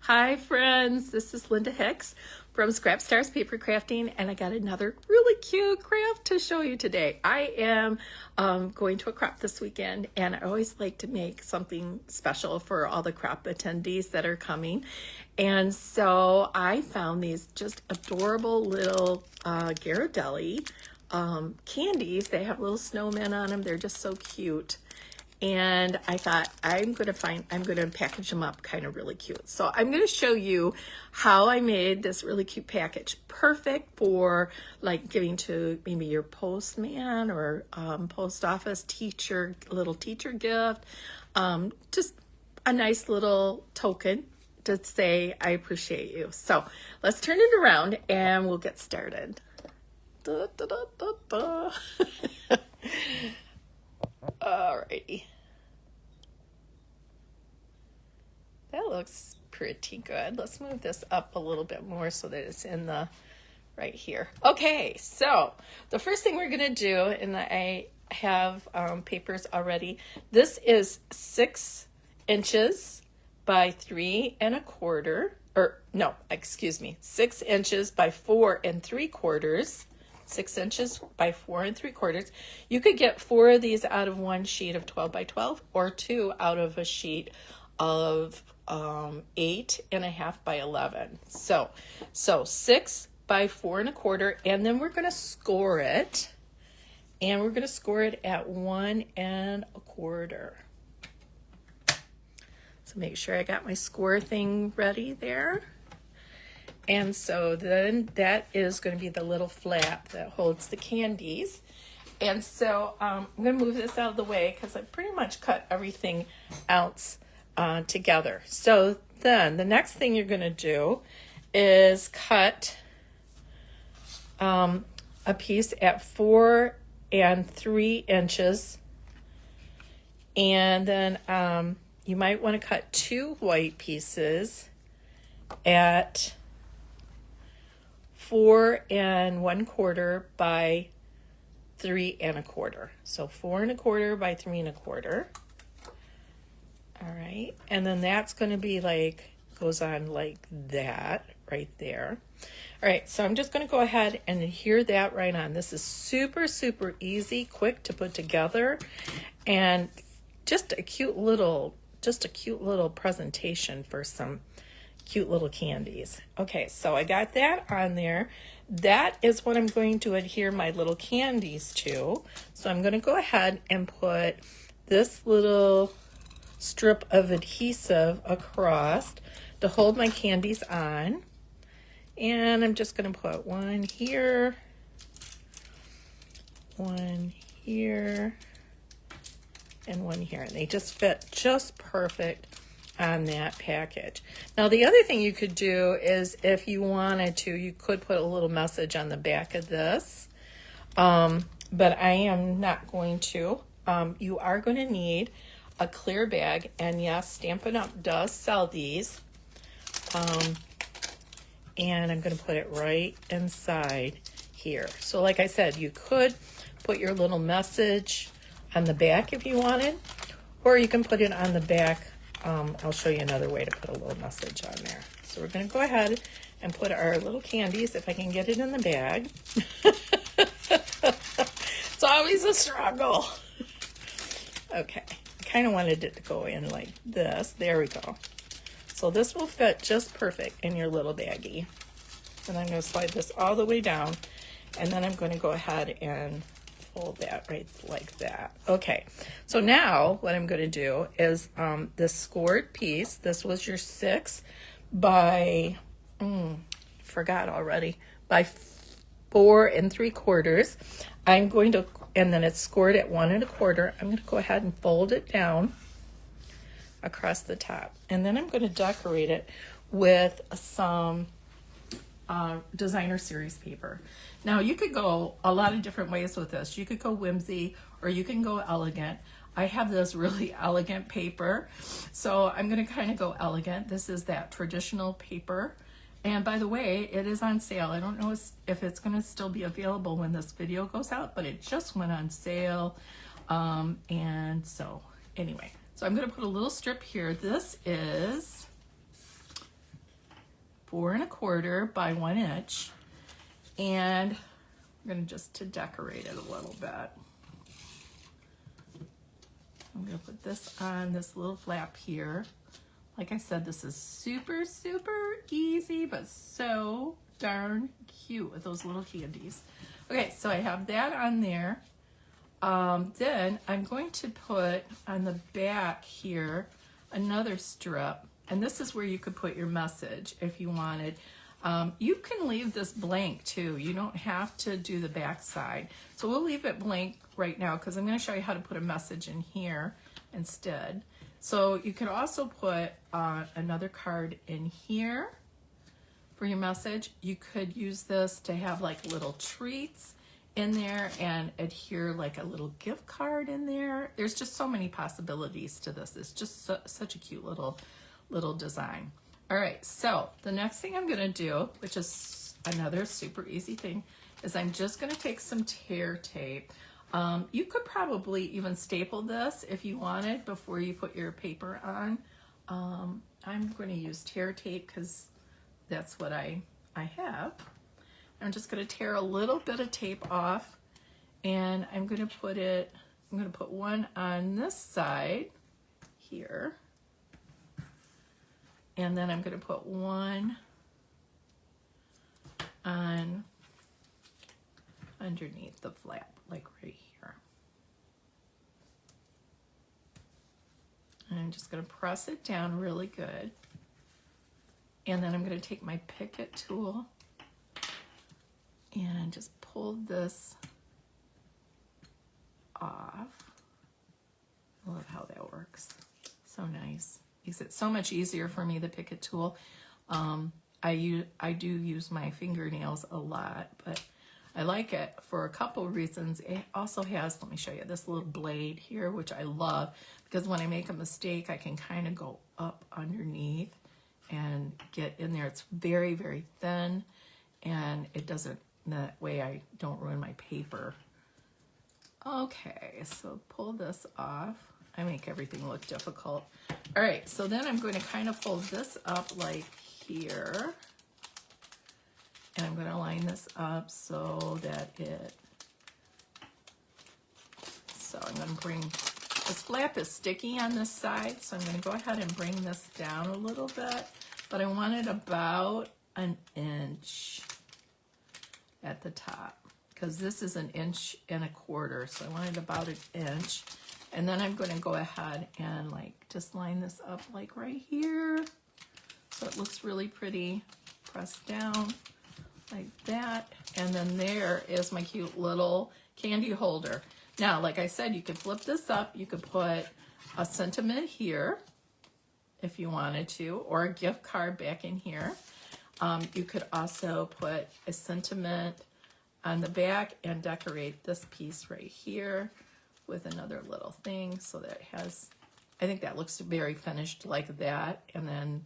Hi friends, this is Linda Hicks from Scrap Stars Paper Crafting, and I got another really cute craft to show you today. I am going to a crop this weekend, and I always like to make something special for all the crop attendees that are coming. And so I found these just adorable little Ghirardelli candies. They have little snowmen on them. They're just so cute. And I thought I'm going to package them up kind of really cute. So I'm going to show you how I made this really cute package. Perfect for like giving to maybe your postman or post office teacher, little teacher gift. Just a nice little token to say I appreciate you. So let's turn it around and we'll get started. Da, da, da, da, da. Alrighty. That looks pretty good. Let's move this up a little bit more so that it's in the right here. Okay, so the first thing we're gonna do, and I have papers already. This is 6 inches by 3 1/4, or no, excuse me, 6 inches by 4 3/4. 6 inches by 4 3/4. You could get 4 of these out of one sheet of 12 by 12 or 2 out of a sheet of 8 1/2 by 11. So 6 by 4 1/4, and then we're going to score it, and we're going to score it at 1 1/4. So make sure I got my score thing ready there. And so then that is going to be the little flap that holds the candies. And so I'm going to move this out of the way because I pretty much cut everything else together. So then the next thing you're going to do is cut a piece at 4 3 inches. And then you might want to cut 2 white pieces at 4 1/4 by 3 1/4. So 4 1/4 by 3 1/4. All right, and then that's going to be like, goes on like that right there. All right, so I'm just going to go ahead and adhere that right on. This is super, super easy, quick to put together, and just a cute little presentation for some cute little candies. Okay, so I got that on there. That is what I'm going to adhere my little candies to. So I'm going to go ahead and put this little strip of adhesive across to hold my candies on. And I'm just going to put one here, one here, and one here. And they just fit just perfect on that package. Now the other thing you could do is, if you wanted to, you could put a little message on the back of this, but I am not going to. You are going to need a clear bag, and yes, Stampin' Up! Does sell these, and I'm going to put it right inside here. So like I said, you could put your little message on the back if you wanted, or you can put it on the back. I'll show you another way to put a little message on there. So we're going to go ahead and put our little candies, if I can get it in the bag. It's always a struggle. Okay, I kind of wanted it to go in like this. There we go. So this will fit just perfect in your little baggie. And I'm going to slide this all the way down, and then I'm going to go ahead and fold that right like that. Okay, so now what I'm going to do is this scored piece, this was your 6 by forgot already, by 4 3/4. I'm going to, and then it's scored at 1 1/4. I'm going to go ahead and fold it down across the top, and then I'm going to decorate it with some designer series paper. Now you could go a lot of different ways with this. You could go whimsy, or you can go elegant. I have this really elegant paper, so I'm going to kind of go elegant. This is that traditional paper, and by the way, it is on sale. I don't know if it's going to still be available when this video goes out, but it just went on sale, and so anyway, so I'm going to put a little strip here. This is 4¼ by 1 inch. And I'm going to just to decorate it a little bit. I'm going to put this on this little flap here. Like I said, this is super, super easy, but so darn cute with those little candies. Okay, so I have that on there. Then I'm going to put on the back here another strip, and this is where you could put your message if you wanted. You can leave this blank too. You don't have to do the back side. So we'll leave it blank right now because I'm going to show you how to put a message in here instead. So you could also put another card in here for your message. You could use this to have like little treats in there and adhere like a little gift card in there. There's just so many possibilities to this. It's just such a cute little design. All right, so the next thing I'm gonna do, which is another super easy thing, is I'm just gonna take some tear tape. You could probably even staple this if you wanted before you put your paper on. I'm going to use tear tape because that's what I have. I'm just going to tear a little bit of tape off, and I'm going to put one on this side here, and then I'm going to put one on underneath the flap, like right here. And I'm just going to press it down really good. And then I'm going to take my Picket tool and just pull this off. I love how that works. So nice. Makes it so much easier for me, the Picket tool. I do use my fingernails a lot, but I like it for a couple of reasons. It also has, let me show you, this little blade here, which I love, because when I make a mistake, I can kind of go up underneath and get in there. It's very, very thin, and it doesn't, that way I don't ruin my paper. Okay, so pull this off. I make everything look difficult. All right, so then I'm going to kind of fold this up like here. And I'm going to line this up so that I'm going to bring, this flap is sticky on this side, so I'm going to go ahead and bring this down a little bit, but I want it about 1 inch at the top, because this is 1 1/4 inches, so I want it about 1 inch. And then I'm going to go ahead and like just line this up like right here, so it looks really pretty. Press down like that, and then there is my cute little candy holder. Now, like I said, you could flip this up. You could put a sentiment here if you wanted to, or a gift card back in here. You could also put a sentiment on the back and decorate this piece right here with another little thing so that it has, I think that looks very finished like that. And then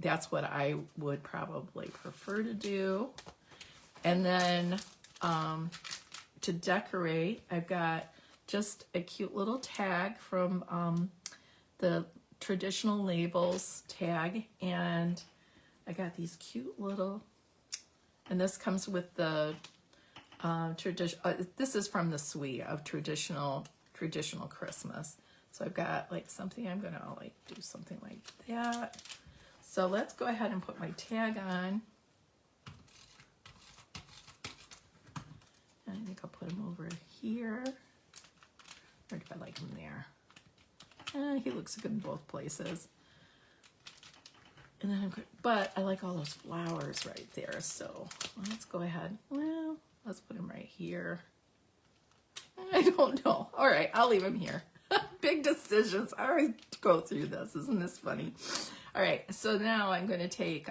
that's what I would probably prefer to do. And then to decorate, I've got just a cute little tag from the Traditional Labels tag, and I got these cute little, and this comes with the this is from the suite of traditional Christmas. So I've got like something, I'm gonna like do something like that. So let's go ahead and put my tag on. And I think I'll put him over here. Or do I like him there? He looks good in both places. And then I'm good, but I like all those flowers right there. So let's go ahead. Well, let's put him right here. I don't know. All right, I'll leave him here. Big decisions. I always go through this. Isn't this funny? All right, so now I'm going to take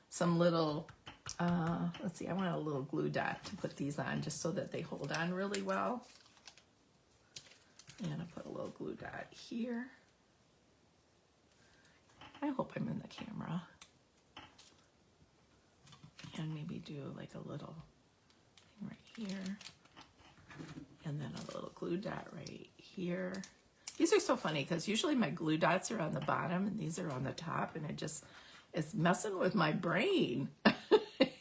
some little, let's see, I want a little glue dot to put these on just so that they hold on really well. And I'll put a little glue dot here. I hope I'm in the camera. And maybe do like a little thing right here. And then a little glue dot right here. These are so funny because usually my glue dots are on the bottom and these are on the top, and It's messing with my brain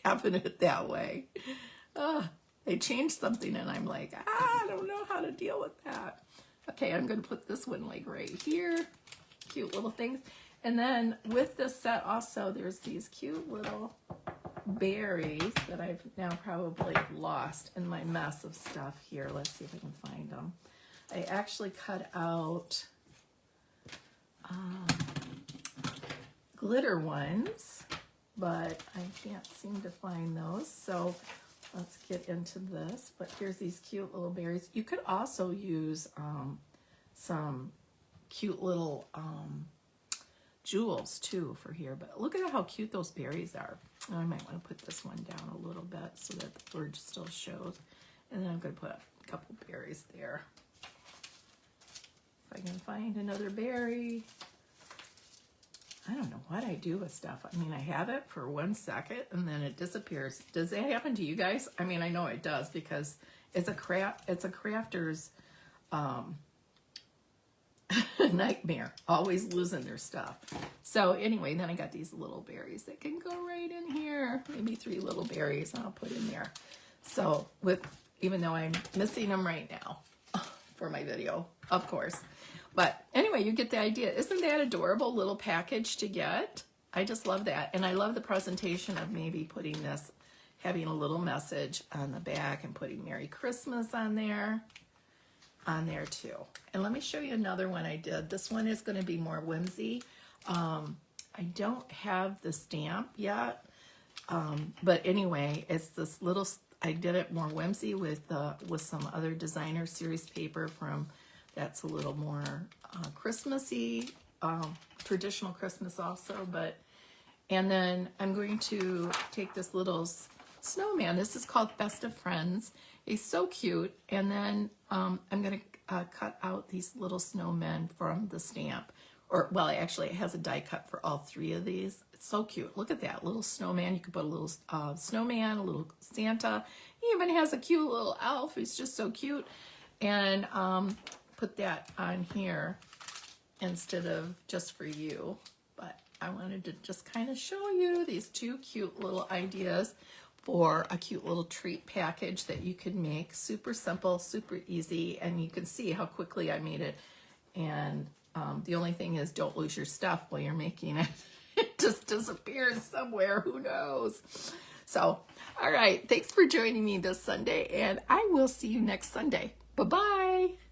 having it that way. They changed something and I'm like, I don't know how to deal with that. Okay, I'm going to put this one like right here. Cute little things. And then with this set also, there's these cute little berries that I've now probably lost in my mess of stuff here. Let's see if I can find them. I actually cut out glitter ones, but I can't seem to find those. So let's get into this. But here's these cute little berries. You could also use some cute little jewels too for here. But look at how cute those berries are. I might want to put this one down a little bit so that the bird still shows. And then I'm going to put a couple berries there. If I can find another berry. I don't know what I do with stuff. I mean, I have it for 1 second and then it disappears. Does that happen to you guys? I mean, I know it does because it's a crafter's nightmare, always losing their stuff. So anyway, then I got these little berries that can go right in here. Maybe 3 little berries I'll put in there. So even though I'm missing them right now for my video, of course. But anyway, you get the idea. Isn't that adorable little package to get? I just love that. And I love the presentation of maybe putting this, having a little message on the back and putting Merry Christmas on there too. And let me show you another one I did. This one is going to be more whimsy. I don't have the stamp yet. But anyway, it's this little, I did it more whimsy with some other designer series paper that's a little more Christmassy, traditional Christmas also, and then I'm going to take this little snowman. This is called Best of Friends. He's so cute. And then I'm going to cut out these little snowmen from the stamp. It has a die cut for all 3 of these. It's so cute. Look at that little snowman. You could put a little snowman, a little Santa. He even has a cute little elf. He's just so cute. And put that on here instead of just for you. But I wanted to just kind of show you these 2 cute little ideas for a cute little treat package that you could make. Super simple, super easy, and you can see how quickly I made it. And the only thing is, don't lose your stuff while you're making it. It just disappears somewhere, who knows? So, all right, thanks for joining me this Sunday, and I will see you next Sunday. Bye-bye.